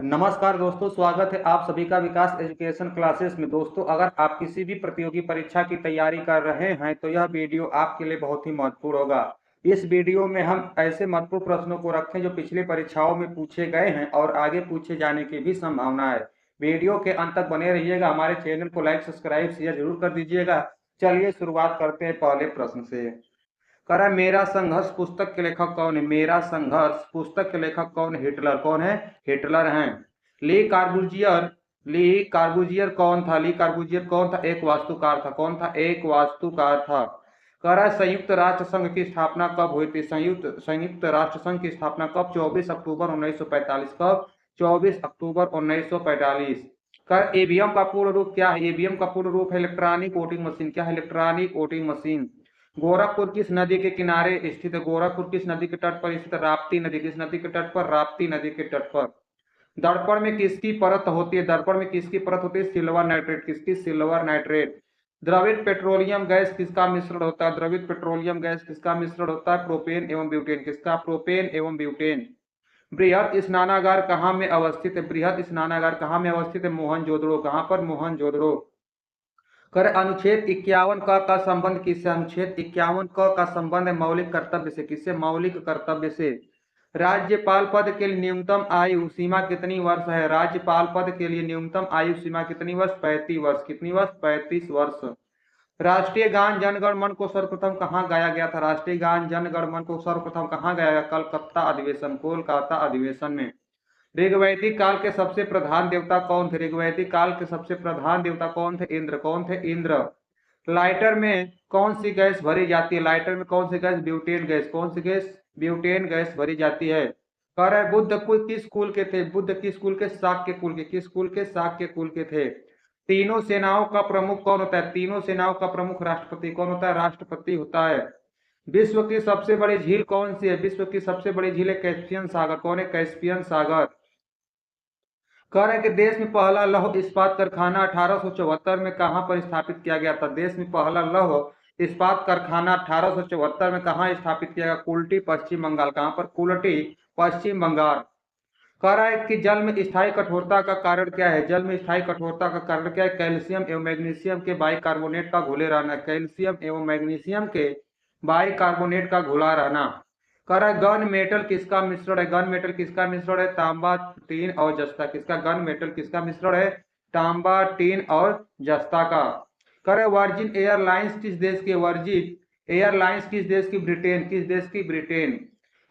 नमस्कार दोस्तों, स्वागत है आप सभी का विकास एजुकेशन क्लासेस में। दोस्तों, अगर आप किसी भी प्रतियोगी परीक्षा की तैयारी कर रहे हैं तो यह वीडियो आपके लिए बहुत ही महत्वपूर्ण होगा। इस वीडियो में हम ऐसे महत्वपूर्ण प्रश्नों को रखें जो पिछली परीक्षाओं में पूछे गए हैं और आगे पूछे जाने की भी संभावना है। वीडियो के अंत तक बने रहिएगा। हमारे चैनल को लाइक, सब्सक्राइब, शेयर जरूर कर दीजिएगा। चलिए शुरुआत करते हैं पहले प्रश्न से। कह रहा है मेरा संघर्ष पुस्तक के लेखक कौन है? मेरा संघर्ष पुस्तक के लेखक कौन है? हिटलर। कौन है? हिटलर हैं। ली कार्बूजियर ली कार्बूजियर कौन था? ली कार्बूजियर कौन था? एक वास्तुकार था। कौन था? एक वास्तुकार था। कह रहा है संयुक्त राष्ट्र संघ की स्थापना कब हुई थी? संयुक्त राष्ट्र संघ की स्थापना कब? 24 अक्टूबर 1945। कब? 24 अक्टूबर 1945। कर ईवीएम का पूर्ण रूप क्या है? ईवीएम का पूर्ण रूप है इलेक्ट्रॉनिक वोटिंग मशीन। क्या है? Electronic voting machine. गोरखपुर किस नदी के किनारे स्थित है? गोरखपुर किस नदी के तट पर स्थित है? राप्ती नदी। किस नदी के तट पर? राप्ती नदी के तट पर। दर्पण में किसकी परत होती है? दर्पण में किसकी परत होती है? Silver nitrate. किसकी? Silver nitrate. द्रवित पेट्रोलियम गैस किसका मिश्रण होता है? द्रवित पेट्रोलियम गैस किसका मिश्रण होता है? प्रोपेन एवं ब्यूटेन। किसका? प्रोपेन एवं ब्यूटेन। बृहद स्नानागार कहाँ में अवस्थित है? बृहद स्नानागार कहाँ में अवस्थित है? मोहनजोदड़ो। कहाँ पर? मोहनजोदड़ो। कर अनुच्छेद 51 का संबंध किससे? अनुच्छेद 51 का संबंध है मौलिक कर्तव्य से। किससे? मौलिक कर्तव्य से। राज्यपाल पद के लिए न्यूनतम आयु सीमा कितनी वर्ष है? राज्यपाल पद के लिए न्यूनतम आयु सीमा कितनी वर्ष? 35 वर्ष। कितनी वर्ष? 35 वर्ष। राष्ट्रीय गान जन गण मन को सर्वप्रथम कहाँ गाया गया था? राष्ट्रीय गान जन गण मन को सर्वप्रथम कहाँ गाया गया? कलकत्ता अधिवेशन, कोलकाता अधिवेशन में। ऋग्वैदिक काल के सबसे प्रधान देवता कौन थे? ऋग्वैदिक काल के सबसे प्रधान देवता कौन थे? इंद्र। कौन थे? इंद्र। लाइटर में कौन सी गैस भरी जाती है? लाइटर में कौन सी गैस? Butane gas. कौन सी गैस? ब्यूटेन गैस भरी जाती है। कह रहा है बुद्ध कुल किस कुल के थे? बुद्ध किस कुल के? शाक्य कुल के। किस कुल के? शाक्य कुल के थे। तीनों सेनाओं का प्रमुख कौन होता है? तीनों सेनाओं का प्रमुख राष्ट्रपति कौन होता है? राष्ट्रपति होता है। विश्व की सबसे बड़ी झील कौन सी है? विश्व की सबसे बड़ी झील है कैस्पियन सागर। कौन है? कैस्पियन सागर। कह रहे हैं कि देश में पहला लौह इस्पात कारखाना 1874 में कहां पर स्थापित किया गया था? देश में पहला लौह इस्पात कारखाना 1874 में कहां स्थापित किया गया? कुल्टी, पश्चिम बंगाल। कहां पर? कुल्टी, पश्चिम बंगाल। कह रहा है कि जल में स्थायी कठोरता का कारण क्या है? जल में स्थायी कठोरता का कारण क्या है? कैल्शियम एवं मैग्नीशियम के बाइकार्बोनेट का घुले रहना। कैल्शियम एवं मैग्नीशियम के बाइकार्बोनेट का घुला रहना। कह रहा है गन मेटल किसका मिश्रण है? गन मेटल किसका मिश्रण है? तांबा, टीन और जस्ता। किसका? गन मेटल किसका मिश्रण है? तांबा, टीन और जस्ता का। कह रहा है वर्जिन एयरलाइंस किस देश की? वर्जिन एयरलाइंस किस देश की? ब्रिटेन। किस देश की? ब्रिटेन।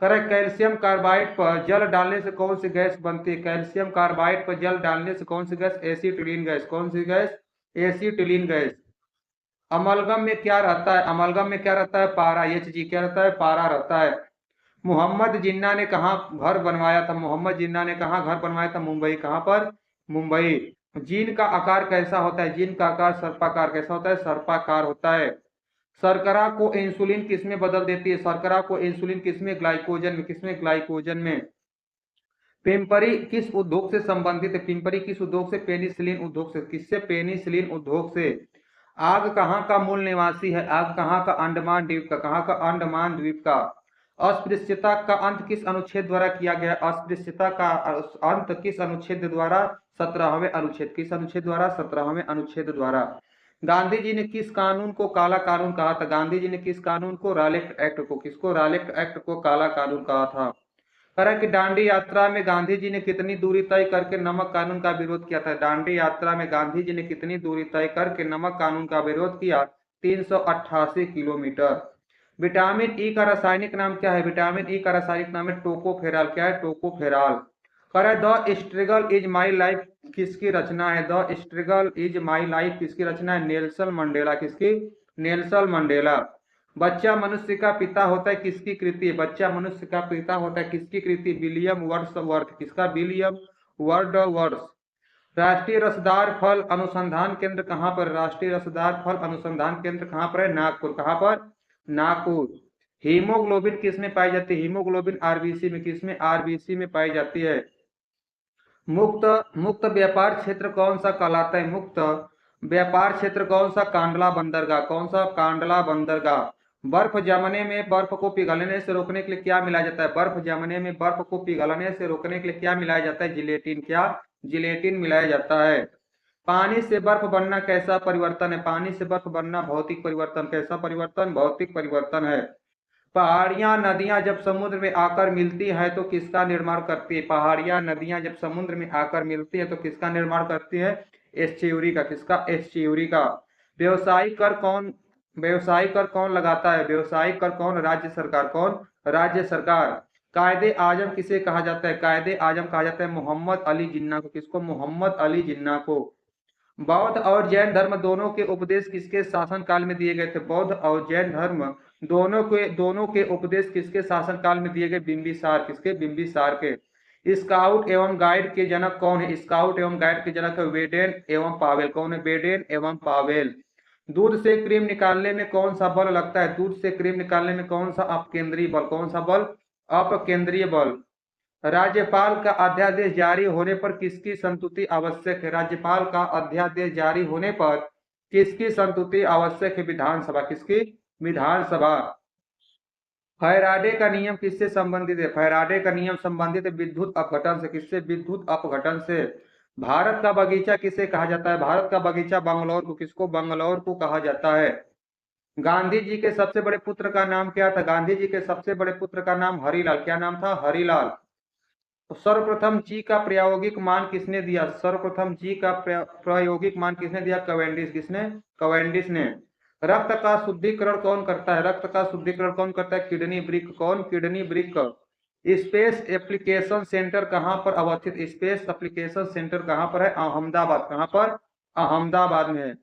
कह रहा है कैल्शियम कार्बाइड पर जल डालने से कौन सी गैस बनती है? कैल्शियम कार्बाइड पर जल डालने से कौन सी गैस? Acetylene gas. कौन सी गैस? Acetylene gas. अमलगम में क्या रहता है? अमलगम में क्या रहता है? पारा। Hg क्या रहता है? पारा रहता है। मोहम्मद जिन्ना ने कहाँ घर बनवाया था? मोहम्मद जिन्ना ने कहाँ घर बनवाया था? मुंबई। कहाँ पर? मुंबई। जीन का आकार कैसा होता है? जीन का आकार सर्पाकार। कैसा होता है? सर्पाकार होता है। शर्करा को इंसुलिन किसमें बदल देती है? शर्करा को इंसुलिन किसमें? ग्लाइकोजन में। किसमें? ग्लाइकोजन में। पिंपरी किस उद्योग से संबंधित है? पिंपरी किस उद्योग से? पेनिसिलिन उद्योग से। किससे? पेनिसिलिन उद्योग से। आग कहाँ का मूल निवासी है? आग कहाँ का? अंडमान द्वीप का। कहाँ का? अंडमान द्वीप का। अस्पृश्यता का अंत किस अनुच्छेद द्वारा किया गया? अस्पृश्यता का अंत किस अनुच्छेद द्वारा? 17वें अनुच्छेद। किस अनुच्छेद द्वारा? 17वें अनुच्छेद द्वारा। गांधी जी ने किस कानून को काला कानून कहा था? गांधी जी ने किस कानून को? रालेक्ट एक्ट को। किसको? रालेक्ट एक्ट को काला कानून कहा था। कह रहा है कि दांडी यात्रा में गांधी जी ने कितनी दूरी तय करके नमक कानून का विरोध किया था? दांडी यात्रा में गांधी जी ने कितनी दूरी तय करके नमक कानून का विरोध किया? 388 किलोमीटर। विटामिन ई का रासायनिक नाम क्या है? विटामिन ई का रासायनिक नाम है टोकोफेराल। क्या है? टोकोफेराल। कह रहा है the struggle is my life किसकी रचना है? The struggle is my life किसकी रचना है? Nelson Mandela. किसकी? Nelson Mandela. बच्चा मनुष्य का पिता होता है किसकी कृति है? बच्चा मनुष्य का पिता होता है किसकी कृति? William Wordsworth. किसका? William Wordsworth. राष्ट्रीय रसदार फल अनुसंधान केंद्र कहाँ पर? राष्ट्रीय रसदार फल अनुसंधान केंद्र कहाँ पर है? नागपुर। कहाँ पर? नागपुर। हीमोग्लोबिन किस में पाई जाती है? हीमोग्लोबिन आरबीसी में। किस में? आरबीसी में पाई जाती है। मुक्त मुक्त व्यापार क्षेत्र कौन सा कहलाता है? मुक्त व्यापार क्षेत्र कौन सा? कांडला बंदरगाह। कौन सा? कांडला बंदरगाह। बर्फ जमने में बर्फ को पिघलने से रोकने के लिए क्या मिलाया जाता है? बर्फ जमने में बर्फ को पिघलने से रोकने के लिए क्या मिलाया जाता है? जिलेटिन। क्या? जिलेटिन मिलाया जाता है। पानी से बर्फ बनना कैसा परिवर्तन है? पानी से बर्फ बनना भौतिक परिवर्तन। कैसा परिवर्तन? भौतिक परिवर्तन है। पहाड़ियां नदियां जब समुद्र में आकर मिलती है तो किसका निर्माण करती है? पहाड़ियां नदियां जब समुद्र में आकर मिलती है तो किसका निर्माण करती है? एस्च्यूरी का। किसका? एस्च्यूरी का। व्यवसायिक कर कौन व्यवसायिक कर कौन लगाता है? व्यवसायिक कर कौन? राज्य सरकार। कौन? राज्य सरकार। कायदे आजम किसे कहा जाता है? कायदे आजम कहा जाता है मोहम्मद अली जिन्ना को। किसको? मोहम्मद अली जिन्ना को। बौद्ध और जैन धर्म दोनों के उपदेश किसके शासन काल में दिए गए थे? बौद्ध और जैन धर्म दोनों के उपदेश किसके शासन काल में दिए गए? बिंबिसार। किसके? बिंबिसार के। स्काउट एवं गाइड के जनक कौन है? स्काउट एवं गाइड के जनक है वेडेन एवं पावेल। कौन है? वेडेन एवं पावेल। दूध से क्रीम निकालने में कौन सा बल लगता है? दूध से क्रीम निकालने में कौन सा अपकेंद्रीय बल? कौन सा बल? अपकेंद्रीय बल। राज्यपाल का अध्यादेश जारी होने पर किसकी संतुति आवश्यक है? राज्यपाल का अध्यादेश जारी होने पर किसकी संतुति आवश्यक है? विधानसभा। किसकी? विधानसभा। फैराडे का नियम किससे संबंधित है? फैराडे का नियम संबंधित है विद्युत अपघटन से। किससे? विद्युत अपघटन से। भारत का बगीचा किसे कहा जाता है? भारत का बगीचा बंगलौर को। किसको? बंगलौर को कहा जाता है। गांधी जी के सबसे बड़े पुत्र का नाम क्या था? गांधी जी के सबसे बड़े पुत्र का नाम हरिलाल। क्या नाम था? हरिलाल। तो सर्वप्रथम जी का प्रायोगिक मान किसने दिया? सर्वप्रथम जी का प्रायोगिक मान किसने दिया? कैवेंडिश। किसने? कैवेंडिश ने। रक्त का शुद्धिकरण कौन करता है? रक्त का शुद्धिकरण कौन करता है? किडनी वृक्क। कौन? किडनी वृक्क। स्पेस एप्लीकेशन सेंटर कहां पर अवस्थित? स्पेस एप्लीकेशन सेंटर कहां पर है? अहमदाबाद। कहां पर? अहमदाबाद में है।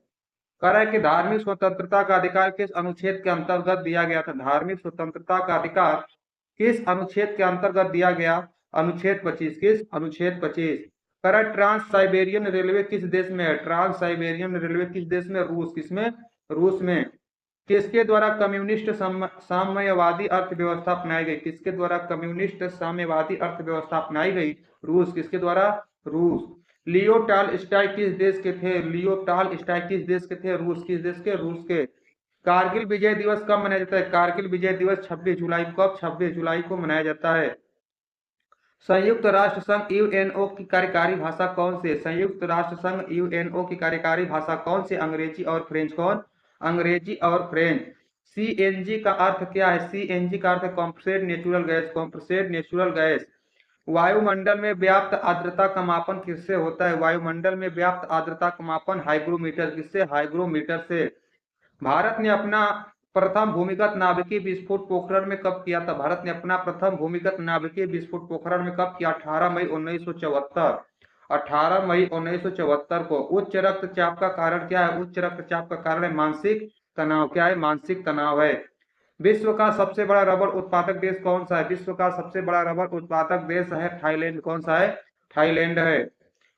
कह रहा है कि धार्मिक स्वतंत्रता का अधिकार किस अनुच्छेद के अंतर्गत दिया गया था? धार्मिक स्वतंत्रता का अधिकार किस अनुच्छेद के अंतर्गत दिया गया? अनुच्छेद 25। किस? अनुच्छेद 25। कह रहा है ट्रांस साइबेरियन रेलवे किस देश में है? ट्रांस साइबेरियन रेलवे किस देश में? रूस। किसमें? रूस में। किसके द्वारा कम्युनिस्ट साम्यवादी अर्थव्यवस्था अपनाई गई? किसके द्वारा कम्युनिस्ट साम्यवादी अर्थव्यवस्था अपनाई गई? रूस। किसके द्वारा? रूस। लियो टॉलस्टॉय किस देश के थे? लियो टॉलस्टॉय किस देश के थे? रूस। किस देश के? रूस के। कारगिल विजय दिवस कब मनाया जाता है? कारगिल विजय दिवस 26 जुलाई को। कब? 26 जुलाई को मनाया जाता है। संयुक्त राष्ट्र संघ यूएनओ की कार्यकारी भाषा कौन सी है? संयुक्त राष्ट्र संघ यूएनओ की कार्यकारी भाषा कौन सी? अंग्रेजी और फ्रेंच। कौन? अंग्रेजी और फ्रेंच। सीएनजी का अर्थ क्या है? सीएनजी का अर्थ है compressed natural gas. Compressed natural gas. वायुमंडल में व्याप्त आर्द्रता का मापन किससे होता है? वायुमंडल में व्याप्त आर्द्रता का मापन हाइग्रोमीटर। किससे? हाइग्रोमीटर से। भारत ने अपना प्रथम भूमिगत नाभिकीय विस्फोट पोखरण में कब किया था? भारत ने अपना प्रथम भूमिगत नाभिकीय विस्फोट पोखरण में कब किया? 18 मई 1974। 18 मई 1974 को। उच्च रक्तचाप का कारण क्या है? उच्च रक्तचाप का कारण है मानसिक तनाव। क्या है? मानसिक तनाव है। विश्व का सबसे बड़ा रबर उत्पादक देश कौन सा है? विश्व का सबसे बड़ा रबर उत्पादक देश है थाईलैंड। कौन सा है? थाईलैंड है।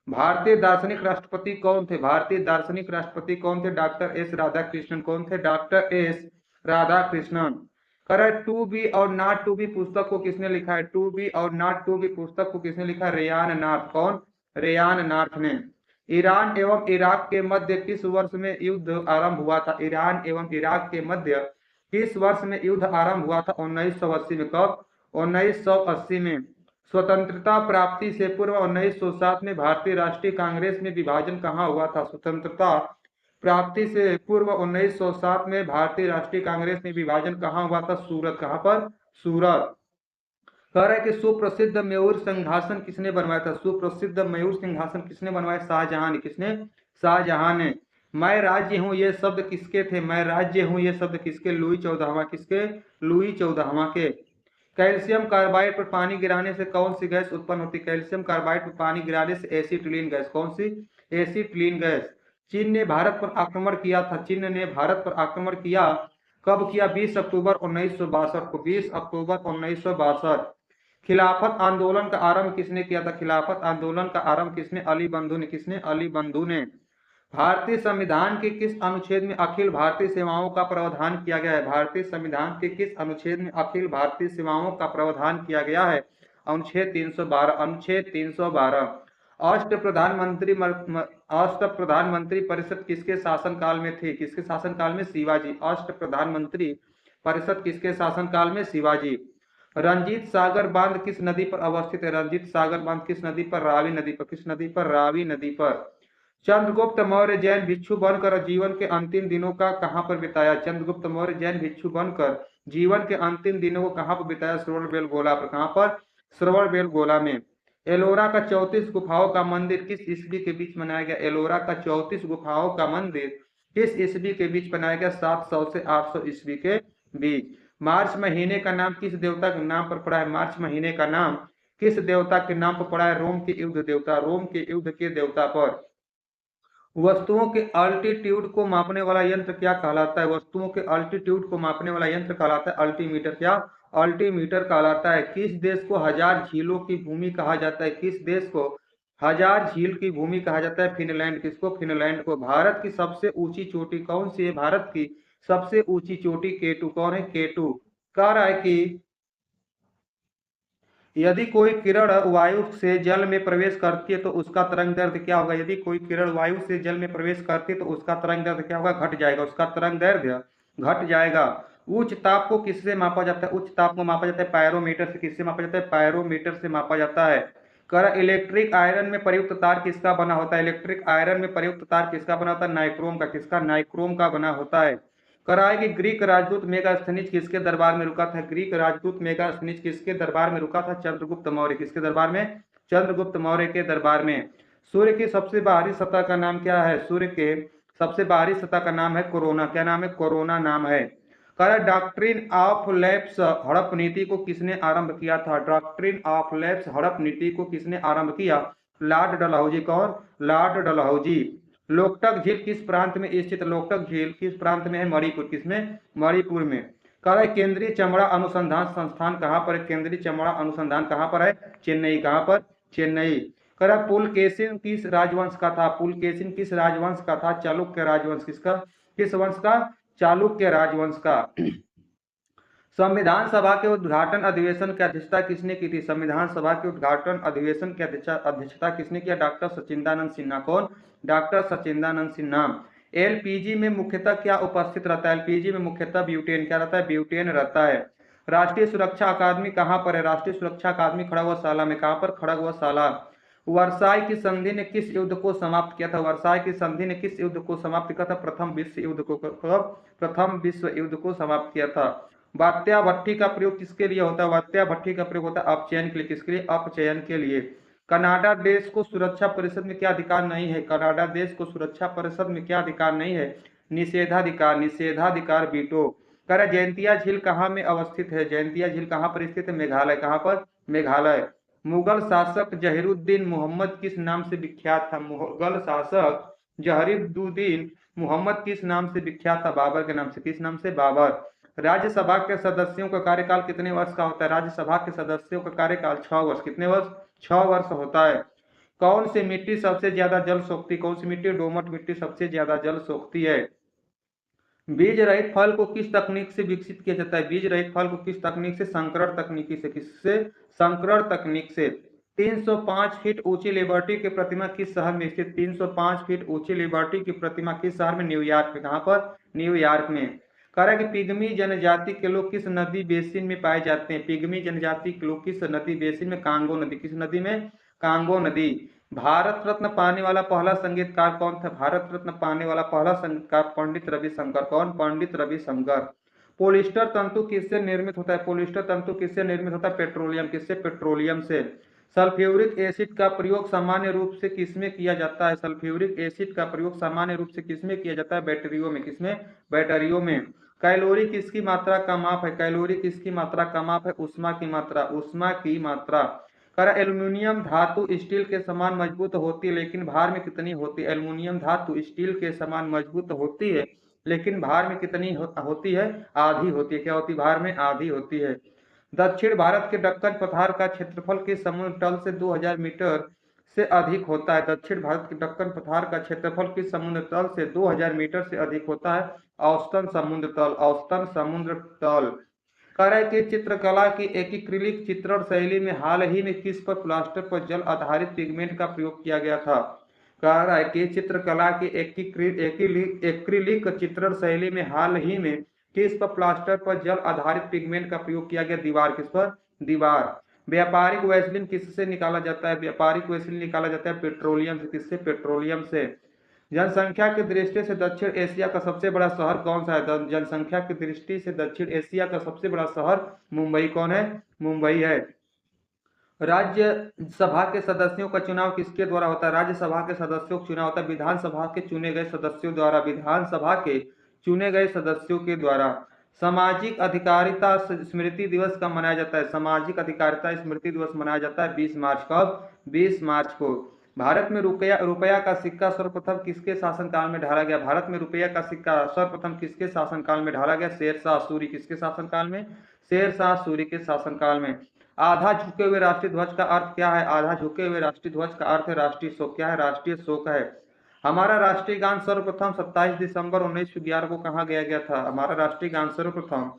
भारतीय दार्शनिक राष्ट्रपति कौन थे? भारतीय दार्शनिक राष्ट्रपति कौन थे? Doctor S Radhakrishnan. कौन थे? Doctor S Radhakrishnan. Correct. To be और नॉट टू बी पुस्तक को किसने लिखा है? टू बी और नॉट टू बी पुस्तक को किसने लिखा? Ryan North. कौन? रेयान नार्थ ने। ईरान एवं इराक के मध्य किस वर्ष में युद्ध आरंभ हुआ था? ईरान एवं इराक के मध्य किस वर्ष में युद्ध आरंभ हुआ था? 1980 में। कब? 1980 में। स्वतंत्रता प्राप्ति से पूर्व 1907 में भारतीय राष्ट्रीय कांग्रेस में विभाजन कहाँ हुआ था? स्वतंत्रता प्राप्ति से पूर्व 1907 में भारतीय राष्ट्रीय कांग्रेस में विभाजन कहाँ हुआ था? सूरत। कहाँ पर? सूरत। कह रहा है कि सुप्रसिद्ध मयूर सिंहासन किसने बनवाया था? सुप्रसिद्ध मयूर सिंहासन किसने बनवाया? शाहजहां ने। किसने? शाहजहां ने। मैं राज्य हूं ये शब्द किसके थे? मैं राज्य हूं ये शब्द किसके? लुई चौदहवां। किसके? लुई चौदहवां के। कैल्शियम कार्बाइड पर पानी गिराने से कौन सी गैस उत्पन्न होती है? कैल्शियम कार्बाइड पर पानी गिराने से एसिटिलीन गैस। कौन सी? Acetylene gas. चीन ने भारत पर आक्रमण किया था। चीन ने भारत पर आक्रमण किया। कब किया? 20 अक्टूबर 1962 को। 20 अक्टूबर 1962। खिलाफत आंदोलन का आरंभ किसने किया था? खिलाफत आंदोलन का आरंभ किसने? अली बंधु ने। किसने? अली बंधु ने। भारतीय संविधान के किस अनुच्छेद में अखिल भारतीय सेवाओं का प्रावधान किया गया है? भारतीय संविधान के किस अनुच्छेद में अखिल भारतीय सेवाओं का प्रावधान किया गया है? अनुच्छेद 312। अनुच्छेद 312। अष्ट प्रधानमंत्री परिषद किसके शासन काल में थी? किसके शासन काल में? शिवाजी। अष्ट प्रधानमंत्री परिषद किसके शासनकाल में? शिवाजी। रंजीत सागर बांध किस नदी पर अवस्थित है? रंजीत सागर बांध किस नदी पर? रावी नदी पर। किस नदी पर? रावी नदी पर। चंद्रगुप्त मौर्य जैन भिक्षु बनकर जीवन के अंतिम दिनों का कहां पर बिताया? चंद्रगुप्त मौर्य जैन भिक्षु बनकर जीवन के अंतिम दिनों को कहां पर बिताया? श्रवणबेलगोला पर। कहां पर? श्रवणबेलगोला में। एलोरा का 34 गुफाओं का मंदिर किस ईस्वी के बीच बनाया गया? एलोरा का 34 गुफाओं का मंदिर किस ईस्वी के बीच बनाया गया? 700 से 800 ईस्वी के बीच। मार्च महीने का नाम किस देवता के नाम पर पड़ा है? मार्च महीने का नाम किस देवता के नाम पर पड़ा है? रोम के युद्ध देवता, रोम के युद्ध के देवता पर। वस्तुओं के अल्टीट्यूड को मापने वाला यंत्र क्या कहलाता है? वस्तुओं के अल्टीट्यूड को मापने वाला यंत्र कहलाता है अल्टीमीटर। क्या? अल्टीमीटर कहलाता है। किस देश को हजार झीलों की भूमि कहा जाता है? किस देश को हजार झील की भूमि कहा जाता है? फिनलैंड। किसको? फिनलैंड को। भारत की सबसे ऊंची चोटी कौन सी है? भारत की सबसे ऊंची चोटी केटू। कौन है? केटू। कह रहा है कि यदि कोई किरण वायु से जल में प्रवेश करती है तो उसका तरंग दैर्ध्य क्या होगा? यदि कोई किरण वायु से जल में प्रवेश करती है तो उसका तरंग दैर्ध्य क्या होगा? घट जाएगा। उसका तरंग दैर्ध्य घट जाएगा। उच्च ताप को किससे मापा जाता है? उच्च ताप को मापा जाता है पायरोमीटर से। किससे मापा जाता है? पायरोमीटर से मापा जाता है। कर इलेक्ट्रिक आयरन में प्रयुक्त तार किसका बना होता है? इलेक्ट्रिक आयरन में प्रयुक्त तार किसका बना होता है? नाइक्रोम का। किसका? नाइक्रोम का बना होता है। कराए कि ग्रीक राजदूत मेगास्थनीज किसके दरबार में रुका था? ग्रीक राजदूत मेगास्थनीज किसके दरबार में रुका था? चंद्रगुप्त मौर्य। किसके दरबार में? चंद्रगुप्त मौर्य के दरबार में। सूर्य की सबसे बाहरी सतह का नाम क्या है? सूर्य के सबसे बाहरी सतह का नाम है कोरोना। क्या नाम है? कोरोना नाम है। डॉक्ट्रिन ऑफ लैप्स हड़प नीति को किसने आरंभ किया था? डॉक्ट्रिन ऑफ लैप्स हड़प नीति को किसने आरंभ किया? लॉर्ड डलहौजी। कौन? लॉर्ड डलहौजी। लोकटक झील किस प्रांत में स्थित? लोकटक झील किस प्रांत में है? मणिपुर। किसमें? मणिपुर में। कह रहा है केंद्रीय चमड़ा अनुसंधान संस्थान कहां पर है? केंद्रीय चमड़ा अनुसंधान कहां पर है? चेन्नई। कहां पर? चेन्नई। कह रहा है पुलकेशिन किस राजवंश का था? पुलकेशिन किस राजवंश का था? चालुक्य राजवंश। किसका? किस वंश का? चालुक्य राजवंश का। संविधान सभा के उद्घाटन अधिवेशन की अध्यक्षता किसने की थी? संविधान सभा के उद्घाटन अधिवेशन की अध्यक्षता किसने किया? डॉक्टर सचिदानंद सिन्हा। कौन? डॉक्टर सचिदानंद सिन्हा। एलपीजी में मुख्यतः क्या उपस्थित रहता है? एलपीजी में मुख्यतः ब्यूटेन। क्या रहता है? ब्यूटेन रहता है। राष्ट्रीय सुरक्षा अकादमी कहां पर है? राष्ट्रीय सुरक्षा अकादमी खड़गवासाला में। कहां पर? खड़गवासाला। वर्साई की संधि ने किस युद्ध को समाप्त किया था? वर्साई की संधि ने किस युद्ध को समाप्त किया था? प्रथम विश्व युद्ध को। प्रथम विश्व युद्ध को समाप्त किया था। वात्या भट्टी का प्रयोग किसके लिए होता है? वात्या भट्टी का प्रयोग होता है अपचयन के लिए। किसके लिए? अपचयन के लिए। कनाडा देश को सुरक्षा परिषद में क्या अधिकार नहीं है? कनाडा देश को सुरक्षा परिषद में क्या अधिकार नहीं है? निषेधाधिकार। निषेधाधिकार वीटो। कह रहा जयंतिया झील कहाँ में अवस्थित है? जयंतिया झील कहाँ पर स्थित है? मेघालय। कहाँ पर? मेघालय। मुगल शासक जहीरुद्दीन मोहम्मद किस नाम से विख्यात था? मुगल शासक जहीरुद्दीन मोहम्मद किस नाम से विख्यात था? बाबर के नाम से। किस नाम से? बाबर। राज्यसभा के सदस्यों का कार्यकाल कितने वर्ष का होता है? राज्यसभा के सदस्यों का कार्यकाल 6 वर्ष। कितने वर्ष? 6 वर्ष होता है। कौन सी मिट्टी सबसे ज्यादा जल सोखती? कौन सी मिट्टी? दोमट मिट्टी सबसे ज्यादा जल सोखती है। बीज रहित फल को किस तकनीक से विकसित किया जाता है? बीज रहित फल को किस तकनीक से? संकरण तकनीकी से। किससे? संकरण तकनीक से। 305 फीट ऊंची लिबर्टी की प्रतिमा किस शहर में स्थित? 305 फीट ऊंची लिबर्टी की प्रतिमा किस शहर में? न्यूयॉर्क में। कहां पर? न्यूयॉर्क में। कह रहा है कि पिग्मी जनजाति के लोग किस नदी बेसिन में पाए जाते हैं? पिग्मी जनजाति के लोग किस नदी बेसिन में? कांगो नदी। किस नदी में? कांगो नदी। भारत रत्न पाने वाला पहला संगीतकार कौन था? भारत रत्न पाने वाला पहला संगीतकार पंडित रविशंकर। कौन? पंडित रविशंकर। पोलिस्टर तंतु किससे निर्मित होता है? पोलिस्टर तंतु किससे निर्मित होता है? पेट्रोलियम। किससे? पेट्रोलियम से। सल्फ्यूरिक एसिड का प्रयोग सामान्य रूप से किसमें किया जाता है? सल्फ्यूरिक एसिड का प्रयोग सामान्य रूप से किसमें किया जाता है? बैटरियों में। किसमें? बैटरियों में। कैलोरी किसकी मात्रा का माप है? कैलोरी किसकी मात्रा का माप है? ऊष्मा की मात्रा। ऊष्मा की मात्रा। एल्यूमिनियम धातु स्टील के समान मजबूत होती है लेकिन भार में कितनी होती है? एल्यूमिनियम धातु स्टील के समान मजबूत होती है लेकिन भार में कितनी होती है? आधी होती है। क्या होती है? भार में आधी होती है। दक्षिण भारत के दक्कन पठार का क्षेत्रफल किस समुद्र तल से 2000 मीटर से अधिक होता है? दक्षिण भारत के दक्कन पठार का क्षेत्रफल किस समुद्र तल से 2000 मीटर से अधिक होता है? औसतन समुद्र तल। औसतन समुद्र तल। कह रहा है कि चित्रकला की एक्रिलिक चित्रण शैली में हाल ही में किस पर प्लास्टर पर जल आधारित पिगमेंट का प्रयोग किया गया था? कह रहा है कि चित्रकला की एक्रिलिक चित्रण शैली में हाल ही में किस पर प्लास्टर पर जल आधारित पिगमेंट का प्रयोग किया गया? दीवार। किस पर? दीवार। व्यापारिक वैसलीन किससे निकाला जाता है? व्यापारिक वैसलीन निकाला जाता है पेट्रोलियम से। किससे? पेट्रोलियम से। जनसंख्या की दृष्टि से दक्षिण एशिया का सबसे बड़ा शहर कौन सा है? जनसंख्या की दृष्टि से दक्षिण एशिया का सबसे बड़ा शहर मुंबई कौन है? मुंबई है। राज्यसभा के सदस्यों का चुनाव किसके द्वारा होता है? राज्यसभा के सदस्यों का चुनाव होता है विधानसभा के चुने गए सदस्यों द्वारा। विधानसभा के चुने गए सदस्यों के द्वारा। सामाजिक अधिकारिता स्मृति दिवस कब मनाया जाता है? सामाजिक अधिकारिता स्मृति दिवस मनाया जाता है 20 मार्च। कब? 20 मार्च को। भारत में रुपया का सिक्का सर्वप्रथम किसके शासनकाल में ढाला गया? भारत में रुपया का सिक्का सर्वप्रथम किसके शासनकाल में ढाला गया? शेरशाह सूरी। किसके शासनकाल में? शेरशाह सूरी के शासनकाल में। आधा झुके हुए राष्ट्रीय ध्वज का अर्थ क्या है? आधा झुके हुए राष्ट्रीय ध्वज का अर्थ है राष्ट्रीय शोक। क्या है? राष्ट्रीय शोक है। हमारा राष्ट्रीय गान सर्वप्रथम 27 दिसंबर 1911 को कहा गया था? हमारा राष्ट्रीय गान सर्वप्रथम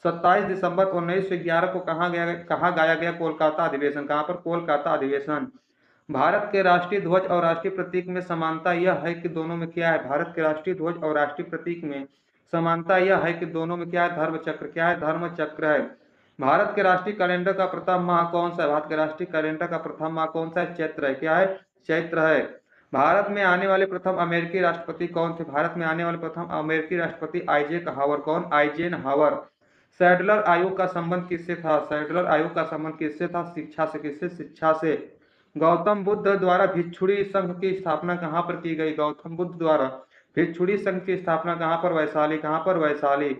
27 दिसंबर 1911 को कहा गाया गया? कोलकाता अधिवेशन। कहां पर? कोलकाता अधिवेशन। भारत के राष्ट्रीय ध्वज और राष्ट्रीय प्रतीक में समानता यह है कि दोनों में क्या है? भारत के राष्ट्रीय ध्वज और राष्ट्रीय प्रतीक में समानता यह है कि दोनों में क्या है? धर्म चक्र। क्या है? धर्म चक्र है। भारत के राष्ट्रीय कैलेंडर का प्रथम माह कौन सा है? भारत के राष्ट्रीय कैलेंडर का प्रथम माह कौन सा है? चैत्र है। क्या है? चैत्र है। भारत में आने वाले प्रथम अमेरिकी राष्ट्रपति कौन थे? भारत में आने वाले प्रथम अमेरिकी राष्ट्रपति आइजैक हावर। कौन? आइजेनहावर। सैडलर आयोग का संबंध किससे था? सैडलर आयोग का संबंध किससे था? शिक्षा से। किससे? शिक्षा से। गौतम बुद्ध द्वारा भिक्षुणी संघ की स्थापना कहां पर की गई? गौतम बुद्ध द्वारा भिक्षुणी संघ की स्थापना कहां पर? वैशाली। कहां पर? वैशाली।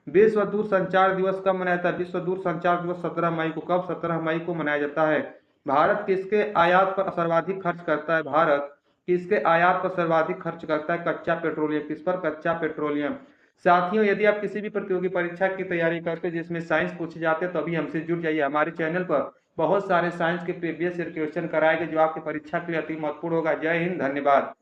विश्व दूरसंचार दिवस कब मनाया जाता है? विश्व दूरसंचार दिवस 17 मई को। कब? 17 मई को मनाया जाता है। भारत किसके आयात पर सर्वाधिक खर्च करता है? भारत किसके आयात पर सर्वाधिक खर्च करता है? कच्चा पेट्रोलियम। किस पर? कच्चा पेट्रोलियम। साथियों, यदि आप किसी भी प्रतियोगी परीक्षा की तैयारी करते हैं जिसमें साइंस पूछे जाते हैं तो अभी हमसे जुड़ जाइए। हमारे चैनल पर बहुत सारे साइंस के प्रीवियस ईयर क्वेश्चन कराए गए जो आपकी परीक्षा के लिए अति महत्वपूर्ण होगा। जय हिंद, धन्यवाद।